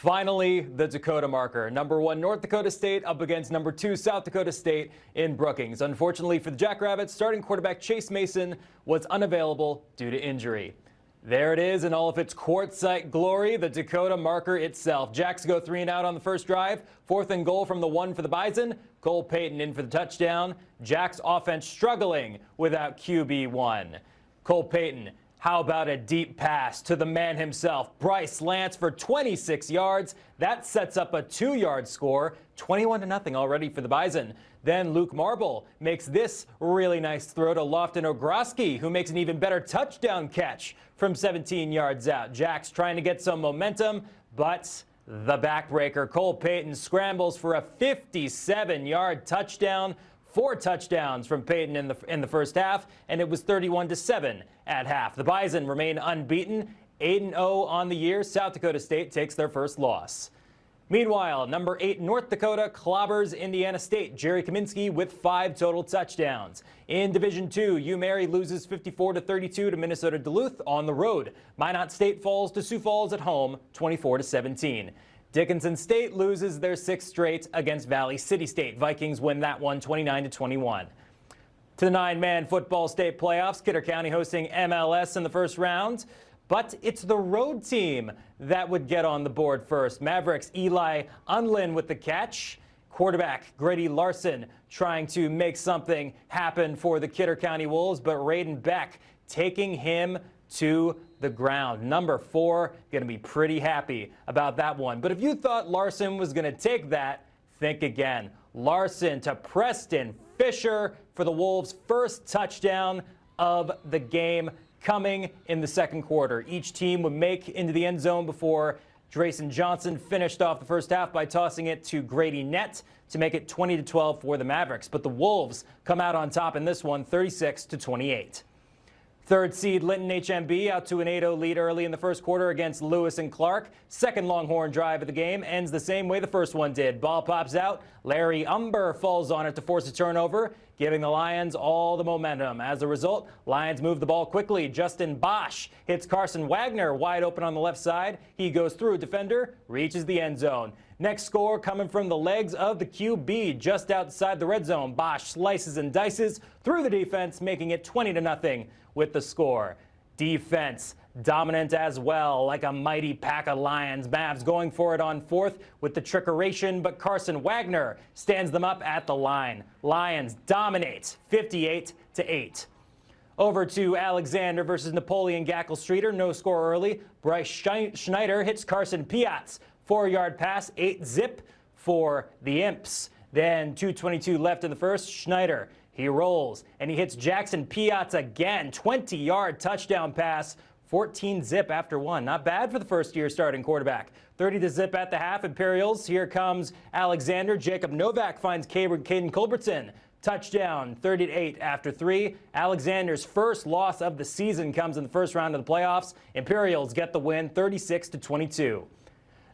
Finally, the Dakota marker. Number 1 North Dakota State up against number 2 South Dakota State in Brookings. Unfortunately for the Jackrabbits, starting quarterback Chase Mason was unavailable due to injury. There it is in all of its quartzite glory, the Dakota marker itself. Jacks go 3 and out on the first drive. 4th and goal from the 1 for the Bison. Cole Payton in for the touchdown. Jacks offense struggling without QB1. Cole Payton, how about a deep pass to the man himself, Bryce Lance, for 26 yards. That sets up a 2-yard score, 21-0 already for the Bison. Then Luke Marble makes this really nice throw to Lofton Ogroski, who makes an even better touchdown catch from 17 yards out. Jacks trying to get some momentum, but the backbreaker, Cole Payton, scrambles for a 57-yard touchdown. 4 touchdowns from Payton in the first half, and it was 31-7 at half. The Bison remain unbeaten, 8-0 on the year. South Dakota State takes their first loss. Meanwhile, number 8 North Dakota clobbers Indiana State. Jerry Kaminsky with 5 total touchdowns. In Division II, UMary loses 54-32 to Minnesota Duluth on the road. Minot State falls to Sioux Falls at home, 24-17. Dickinson State loses their 6th straight against Valley City State. Vikings win that one 29-21. To the 9-man football state playoffs, Kidder County hosting MLS in the first round. But it's the road team that would get on the board first. Mavericks Eli Unlin with the catch. Quarterback Grady Larson trying to make something happen for the Kidder County Wolves, but Raiden Beck taking him to the ground. Number 4 going to be pretty happy about that one. But if you thought Larson was going to take that, think again. Larson to Preston Fisher for the Wolves' first touchdown of the game coming in the second quarter. Each team would make into the end zone before Drayson Johnson finished off the first half by tossing it to Grady Nett to make it 20-12 for the Mavericks. But the Wolves come out on top in this one, 36-28. Third seed Linton HMB out to an 8-0 lead early in the first quarter against Lewis and Clark. Second Longhorn drive of the game ends the same way the first one did. Ball pops out. Larry Umber falls on it to force a turnover, giving the Lions all the momentum. As a result, Lions move the ball quickly. Justin Bosch hits Carson Wagner wide open on the left side. He goes through a defender, reaches the end zone. Next score coming from the legs of the QB just outside the red zone. Bosch slices and dices through the defense, making it 20-0 with the score. Defense dominant as well, like a mighty pack of lions. Mavs going for it on 4th with the trickeration, but Carson Wagner stands them up at the line. Lions dominate 58-8. Over to Alexander versus Napoleon Gackle-Streeter. No score early. Bryce Schneider hits Carson Piatz. 4-yard pass, 8-zip for the Imps. Then 2:22 left in the first. Schneider, he rolls, and he hits Jackson Piatz again. 20-yard touchdown pass, 14-zip after one. Not bad for the first-year starting quarterback. 30-zip at the half. Imperials, here comes Alexander. Jacob Novak finds Caden Culbertson. Touchdown, 30-8 after 3. Alexander's first loss of the season comes in the first round of the playoffs. Imperials get the win, 36-22.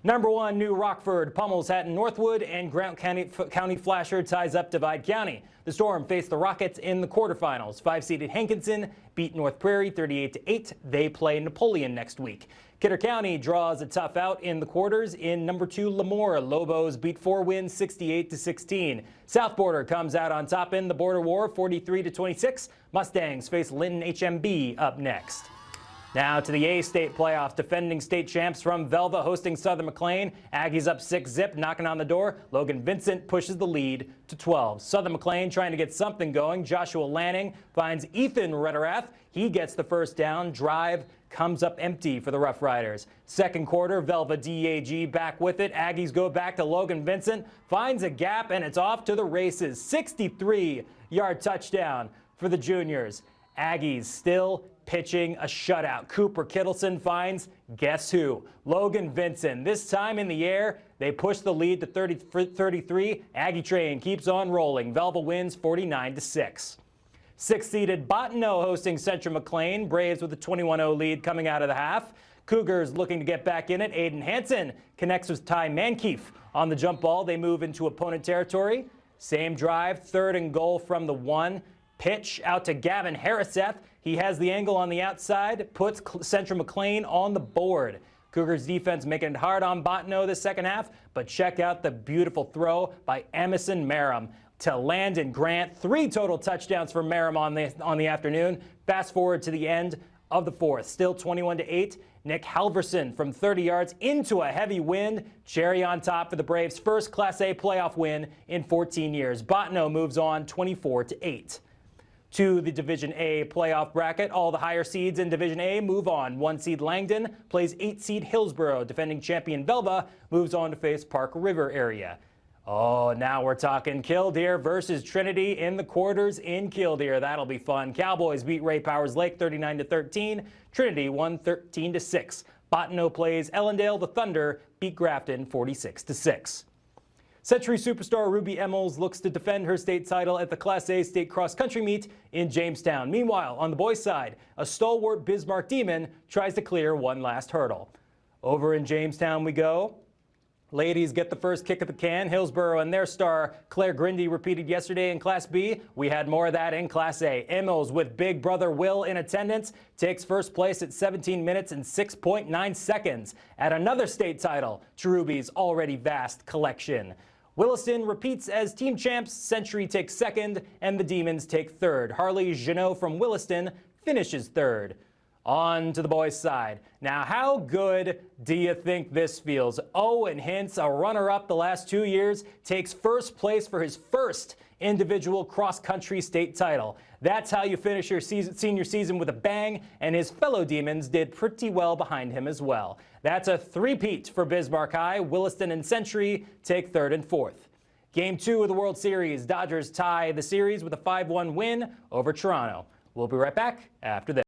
Number 1, New Rockford pummels Hatton Northwood, and Grant County Flasher ties up Divide County. The Storm face the Rockets in the quarterfinals. 5-seeded Hankinson beat North Prairie 38-8. They play Napoleon next week. Kidder County draws a tough out in the quarters in number 2 Lemoore. Lobos beat 4 wins 68-16. South Border comes out on top in the Border War 43-26. Mustangs face Linton HMB up next. Now to the A-State playoffs. Defending state champs from Velva hosting Southern McLean. Aggies up 6-zip, knocking on the door. Logan Vincent pushes the lead to 12. Southern McLean trying to get something going. Joshua Lanning finds Ethan Rederath. He gets the first down. Drive comes up empty for the Rough Riders. Second quarter, Velva DAG back with it. Aggies go back to Logan Vincent. Finds a gap, and it's off to the races. 63-yard touchdown for the juniors. Aggies still pitching a shutout. Cooper Kittleson finds, guess who? Logan Vincent. This time in the air, they push the lead to 33. Aggie train keeps on rolling. Velva wins 49-6. 6th-seeded Bottineau hosting Central McLean. Braves with a 21-0 lead coming out of the half. Cougars looking to get back in it. Aiden Hansen connects with Ty Mankeef on the jump ball. They move into opponent territory. Same drive, 3rd and goal from the 1. Pitch out to Gavin Harriseth. He has the angle on the outside, puts Central McLean on the board. Cougars defense making it hard on Bottineau this second half, but check out the beautiful throw by Emerson Merrim to Landon Grant. 3 total touchdowns for Merrim on the afternoon. Fast forward to the end of the fourth, still 21-8. Nick Halverson from 30 yards into a heavy wind. Cherry on top for the Braves' first Class A playoff win in 14 years. Bottineau moves on 24-8. To the Division A playoff bracket, all the higher seeds in Division A move on. 1 seed Langdon plays 8 seed Hillsborough. Defending champion Velva moves on to face Park River area. Oh, now we're talking Killdeer versus Trinity in the quarters in Killdeer. That'll be fun. Cowboys beat Ray Powers Lake 39-13. Trinity won 13-6. Bottineau plays Ellendale. The Thunder beat Grafton 46-6. Century superstar Ruby Emmels looks to defend her state title at the Class A state cross-country meet in Jamestown. Meanwhile, on the boys' side, a stalwart Bismarck Demon tries to clear one last hurdle. Over in Jamestown we go. Ladies get the first kick of the can. Hillsborough and their star Claire Grindy repeated yesterday in Class B. We had more of that in Class A. Emmels, with big brother Will in attendance, takes first place at 17 minutes and 6.9 seconds. At another state title to Ruby's already vast collection. Williston repeats as team champs. Century takes second, and the Demons take third. Harley Jeannot from Williston finishes third. On to the boys' side. Now, how good do you think this feels? Owen Hintz, a runner-up the last 2 years, takes first place for his first individual cross-country state title. That's how you finish your senior season with a bang, and his fellow Demons did pretty well behind him as well. That's a three-peat for Bismarck High. Williston and Century take third and fourth. Game 2 of the World Series, Dodgers tie the series with a 5-1 win over Toronto. We'll be right back after this.